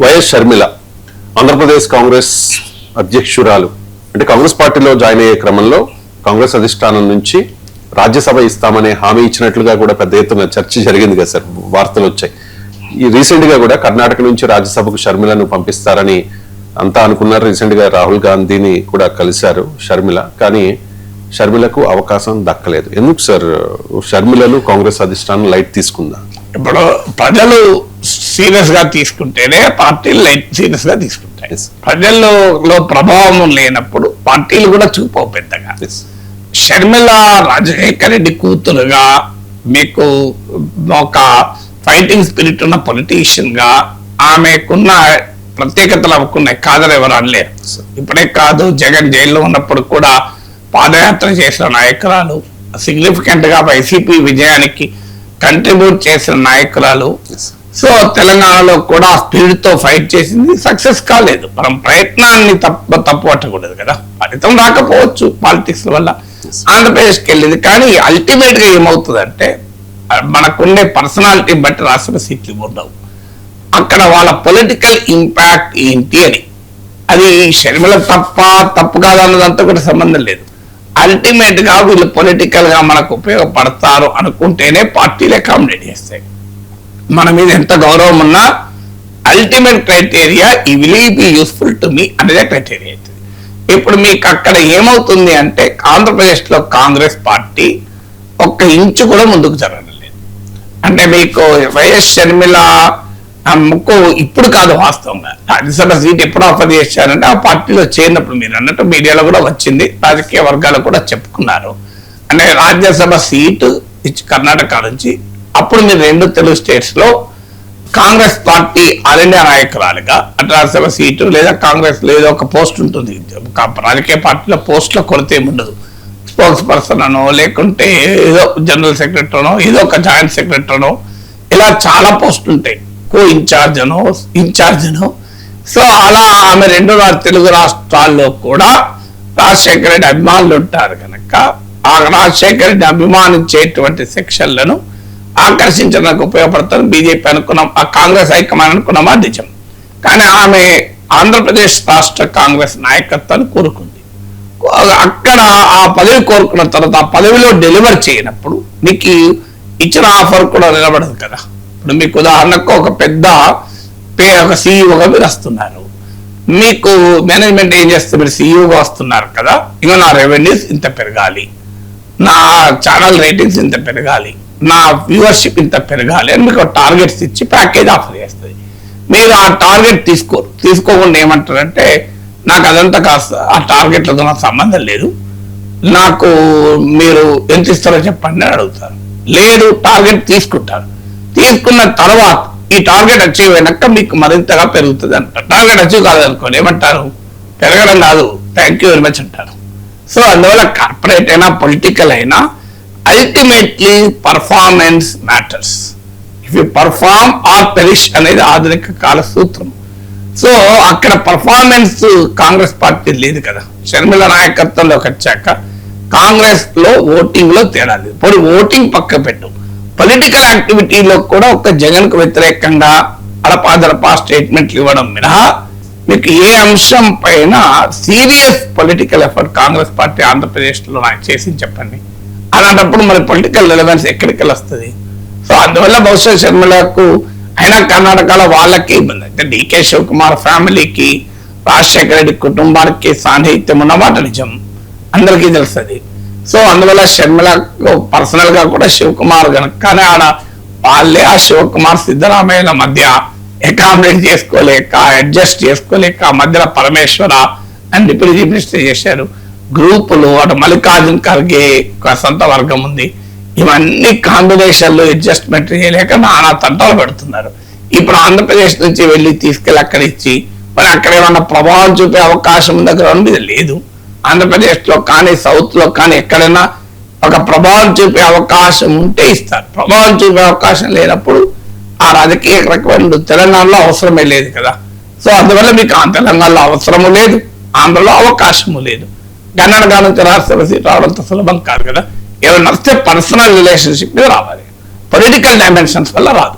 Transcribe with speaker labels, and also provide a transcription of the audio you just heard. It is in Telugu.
Speaker 1: వైఎస్ షర్మిల ఆంధ్రప్రదేశ్ కాంగ్రెస్ అధ్యక్షురాలు అంటే కాంగ్రెస్ పార్టీలో జాయిన్ అయ్యే క్రమంలో కాంగ్రెస్ అధిష్టానం నుంచి రాజ్యసభ ఇస్తామనే హామీ ఇచ్చినట్లుగా కూడా పెద్ద ఎత్తున చర్చ జరిగింది కదా సార్, వార్తలు వచ్చాయి. ఈ రీసెంట్ గా కూడా కర్ణాటక నుంచి రాజ్యసభకు షర్మిలను పంపిస్తారని అంతా అనుకున్నారు. రీసెంట్ గా రాహుల్ గాంధీని కూడా కలిశారు షర్మిల, కానీ షర్మిలకు అవకాశం దక్కలేదు. ఎందుకు సార్ షర్మిలను కాంగ్రెస్ అధిష్టానం లైట్ తీసుకుందా?
Speaker 2: ఇప్పుడు ప్రజలు సీరియస్ గా తీసుకుంటేనే పార్టీలు లైట్ సీరియస్ గా తీసుకుంటాయి. ప్రజల్లో ప్రభావం లేనప్పుడు పార్టీలు కూడా చూపవు పెద్దగా. షర్మిల రాజశేఖర రెడ్డి కూతురుగా మీకు ఒక ఫైటింగ్ స్పిరిట్ ఉన్న పొలిటీషియన్ గా ఆమెకున్న ప్రత్యేకతలు అవ్వకున్నాయి, కాదని ఎవరు అనలేరు. ఇప్పుడే కాదు, జగన్ జైల్లో ఉన్నప్పుడు కూడా పాదయాత్ర చేసిన నాయకురాలు, సిగ్నిఫికెంట్ గా వైసీపీ విజయానికి కంట్రిబ్యూట్ చేసిన నాయకురాలు. సో తెలంగాణలో కూడా స్పీడ్ తో ఫైట్ చేసింది, సక్సెస్ కాలేదు. మనం ప్రయత్నాన్ని తప్పు పట్టకూడదు కదా. ఫలితం రాకపోవచ్చు పాలిటిక్స్ వల్ల. ఆంధ్రప్రదేశ్కి వెళ్ళింది, కానీ అల్టిమేట్ గా ఏమవుతుందంటే మనకుండే పర్సనాలిటీ బట్టి రాష్ట్ర సీట్లు ఉండవు. అక్కడ వాళ్ళ పొలిటికల్ ఇంపాక్ట్ ఏంటి అని, అది షర్మిల తప్పు కాదన్నదంతా కూడా సంబంధం లేదు. అల్టిమేట్ గా వీళ్ళు పొలిటికల్ గా మనకు ఉపయోగపడతారు అనుకుంటేనే పార్టీలు అకామిడేట్ చేస్తాయి. మన మీద ఎంత గౌరవం ఉన్నా అల్టిమేట్ క్రైటీరియా ఈ will be useful to me అనేదే క్రైటీరియా అవుతుంది. ఇప్పుడు మీకు అక్కడ ఏమవుతుంది అంటే ఆంధ్రప్రదేశ్ లో కాంగ్రెస్ పార్టీ ఒక్క ఇంచు కూడా ముందుకు జరగడం లేదు. అంటే మీకు వైఎస్ షర్మిల ముక్కు ఇప్పుడు కాదు, వాస్తవంగా రాజ్యసభ సీట్ ఎప్పుడు ఆఫర్ చేశారంటే ఆ పార్టీలో చేరినప్పుడు, మీరు అన్నట్టు మీడియాలో కూడా వచ్చింది, రాజకీయ వర్గాలు కూడా చెప్పుకున్నారు. అంటే రాజ్యసభ సీటు ఇచ్చి కర్ణాటక నుంచి అప్పుడు మీరు రెండు తెలుగు స్టేట్స్ లో కాంగ్రెస్ పార్టీ ఆల్ ఇండియా నాయకురాలుగా అటు రాజ్యసభ సీటు లేదా కాంగ్రెస్ లేదా ఒక పోస్ట్ ఉంటుంది. రాజకీయ పార్టీలో పోస్టులో కొరత ఏముండదు. స్పోక్స్ పర్సన్ అనో లేకుంటే ఏదో జనరల్ సెక్రటరీనో ఏదో ఒక జాయింట్ సెక్రటరీనో ఇలా చాలా పోస్టులు ఉంటాయి, కో ఇన్ఛార్జ్ అనో. సో అలా ఆమె రెండు తెలుగు రాష్ట్రాల్లో కూడా రాజశేఖర రెడ్డి అభిమానులు ఉంటారు కనుక ఆ రాజశేఖర రెడ్డి అభిమానించేటువంటి సెక్షన్లను ఆకర్షించడానికి ఉపయోగపడతారు. బీజేపీ అనుకున్నాం, ఆ కాంగ్రెస్ హైకమాండ్ అనుకున్నామా నిజం. కానీ ఆమె ఆంధ్రప్రదేశ్ రాష్ట్ర కాంగ్రెస్ నాయకత్వాన్ని కోరుకుంది. అక్కడ ఆ పదవి కోరుకున్న తర్వాత ఆ పదవిలో డెలివర్ చేయనప్పుడు మీకు ఇచ్చిన ఆఫర్ కూడా నిలబడదు కదా. ఇప్పుడు మీకు ఉదాహరణకు ఒక పెద్ద ఒక సీఈఓగా మీరు వస్తున్నారు, మీకు మేనేజ్మెంట్ ఏం చేస్తే మీరు సీఈఓగా వస్తున్నారు కదా, ఇంకా నా రెవెన్యూస్ ఇంత పెరగాలి, నా ఛానల్ రేటింగ్స్ ఇంత పెరగాలి, నా వ్యూవర్షిప్ ఇంత పెరగాలి అని మీకు టార్గెట్స్ ఇచ్చి ప్యాకేజ్ ఆఫర్ చేస్తుంది. మీరు ఆ టార్గెట్ తీసుకోకుండా ఏమంటారంటే నాకు అదంతా కాస్త ఆ టార్గెట్లతో నాకు సంబంధం లేదు, నాకు మీరు ఎంత ఇస్తారో చెప్పండి అని అడుగుతారు. లేదు, టార్గెట్ తీసుకుంటారు. తీసుకున్న తర్వాత ఈ టార్గెట్ అచీవ్ అయినాక మీకు మరింతగా పెరుగుతుంది అంటారు. టార్గెట్ అచీవ్ కాదనుకోండి ఏమంటారు, పెరగడం కాదు, థ్యాంక్ యూ వెరీ మచ్ అంటారు. సో అందువల్ల కార్పొరేట్ అయినా పొలిటికల్ అయినా ultimately performance matters. If you perform or perish అనేది ఆధునిక కాల సూత్రం. సో అక్కడ పర్ఫార్మెన్స్ కాంగ్రెస్ పార్టీ లేదు కదా. షర్మిల నాయకత్వంలోకి వచ్చాక కాంగ్రెస్ లో ఓటింగ్ లో తేడా లేదు. పోనీ ఓటింగ్ పక్క పెట్టు, పొలిటికల్ యాక్టివిటీలో కూడా ఒక జగన్ కు వ్యతిరేకంగా అడపాదడపా స్టేట్మెంట్లు ఇవ్వడం మినహా మీకు ఏ అంశం పైన serious political effort Congress party Andhra Pradesh లో నాకు చేసి చెప్పండి. అలాంటప్పుడు మరి పొలిటికల్ రిలవెన్స్ ఎక్కడికి వస్తుంది? సో అందువల్ల బహుశా షర్మిలకు అయినా కర్ణాటకలో వాళ్ళకి ఇబ్బంది. అంటే డీకే శివకుమార్ ఫ్యామిలీకి రాజశేఖర రెడ్డి కుటుంబానికి సాన్నిహిత్యం ఉన్నమాట నిజం, అందరికీ తెలుస్తుంది. సో అందువల్ల షర్మిల పర్సనల్ గా కూడా శివకుమార్ కనుక ఆడ వాళ్ళే ఆ శివకుమార్ సిద్ధరామయ్యల మధ్య అకామిడేట్ చేసుకోలేక అడ్జస్ట్ చేసుకోలేక మధ్యలో పరమేశ్వర అని డిప్యూటీ చీఫ్ మినిస్టర్ చేశారు. గ్రూపులు అటు మల్లికార్జున్ ఖర్గే సొంత వర్గం ఉంది, ఇవన్నీ కాంబినేషన్లు అడ్జస్ట్మెంట్ చేయలేక నానా తంటాలు పెడుతున్నారు. ఇప్పుడు ఆంధ్రప్రదేశ్ నుంచి వెళ్ళి తీసుకెళ్ళి అక్కడ ఇచ్చి మరి అక్కడ ఏమన్నా ప్రభావం చూపే అవకాశం ఉంది అక్కడ మీద లేదు. ఆంధ్రప్రదేశ్ లో కానీ సౌత్ లో కానీ ఎక్కడైనా ఒక ప్రభావం చూపే అవకాశం ఉంటే ఇస్తారు. ప్రభావం చూపే అవకాశం లేనప్పుడు ఆ రాజకీయ రకమైన తెలంగాణలో అవసరమే లేదు కదా. సో అందువల్ల మీకు ఆ తెలంగాణలో అవసరము లేదు, ఆంధ్రలో అవకాశము లేదు. కర్ణాటక నుంచి రాష్ట్రసభ సీట్ రావడంతో సులభం కాదు కదా. ఏమైనా వస్తే పర్సనల్ రిలేషన్షిప్ మీద రావాలి, పొలిటికల్ డైమెన్షన్స్ వల్ల రాదు.